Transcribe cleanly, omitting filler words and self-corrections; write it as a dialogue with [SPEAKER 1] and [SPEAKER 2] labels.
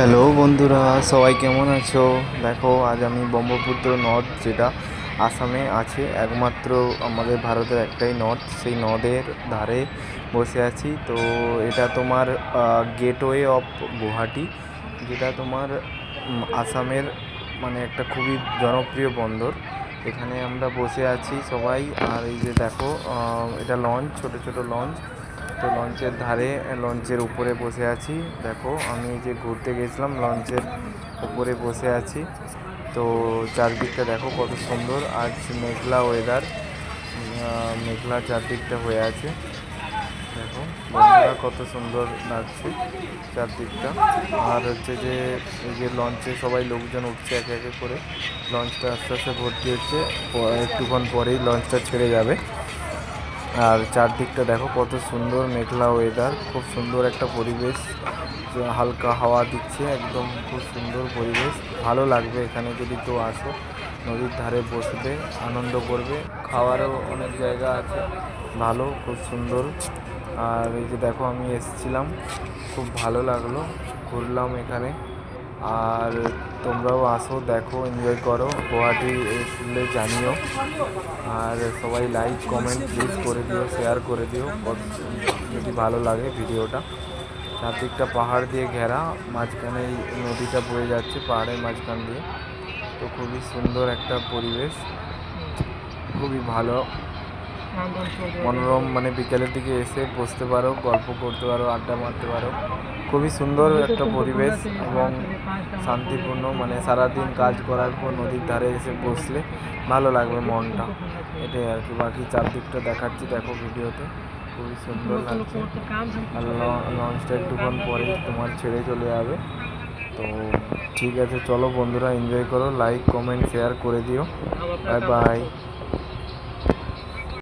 [SPEAKER 1] Hello বন্ধুরা, সবাই কেমন আছো? দেখো, আজ আমি ব্রহ্মপুত্র নদ, যেটা আসামে আছে, একমাত্র আমাদের ভারতের একটাই নদ, সেই নদের ধারে বসে আছি। তো এটা তোমার গেটওয়ে অফ গুয়াহাটি, যেটা তোমার আসামের মানে একটা খুবই জনপ্রিয় বন্দর। এখানে আমরা বসে আছি সবাই। আর এই যে দেখো, এটা লঞ্চ, ছোট ছোট লঞ্চ। তো লঞ্চের ধারে, লঞ্চের উপরে বসে আছি। দেখো, আমি যে ঘুরতে গেছিলাম লঞ্চের উপরে বসে আছি। তো চারদিকটা দেখো কত সুন্দর। আজ মেঘলা ওয়েদার, মেঘলা চারদিকটা হয়ে আছে। দেখো বন্ধুরা, কত সুন্দর লাগছে চারদিকটা। আর হচ্ছে যে এই যে লঞ্চে সবাই লোকজন উঠছে একে একে করে। লঞ্চটা আস্তে আস্তে ভর্তি হচ্ছে, একটুক্ষণ পরেই লঞ্চটা ছেড়ে যাবে। আর চারদিকটা দেখো কত সুন্দর, মেঘলা ওয়েদার, খুব সুন্দর একটা পরিবেশ। হালকা হাওয়া দিচ্ছে, একদম খুব সুন্দর পরিবেশ। ভালো লাগবে এখানে যদি কেউ আসো, নদীর ধারে বসবে, আনন্দ করবে। খাওয়ারও অনেক জায়গা আছে, ভালো, খুব সুন্দর। আর এই যে দেখো, আমি এসেছিলাম, খুব ভালো লাগলো, ঘুরলাম এখানে। আর তোমরাও আসো, দেখো, এনজয় করো। গুয়াহাটি এসলে জানিও। আর সবাই লাইক কমেন্ট প্লিজ করে দিও, শেয়ার করে দিও যদি ভালো লাগে ভিডিওটা। চারদিকটা পাহাড় দিয়ে ঘেরা, মাঝখানে এই নদীটা বয়ে যাচ্ছে পাহাড়ের মাঝখান দিয়ে। তো খুবই সুন্দর একটা পরিবেশ, খুবই ভালো, মনোরম। মানে বিকেলের দিকে এসে বসতে পারো, গল্প করতে পারো, আড্ডা মারতে পারো। খুবই সুন্দর একটা পরিবেশ এবং শান্তিপূর্ণ। মানে সারাদিন কাজ করার পর নদীর ধারে এসে বসলে ভালো লাগবে মনটা, এটাই আর কি। বাকি চারদিকটা দেখাচ্ছি, দেখো ভিডিওতে, খুবই সুন্দর লাগছে। আর লঞ্চটা একটুক্ষণ পরেই তোমার ছেড়ে চলে যাবে। তো ঠিক আছে, চলো বন্ধুরা, এনজয় করো, লাইক কমেন্ট শেয়ার করে দিও। Bye bye.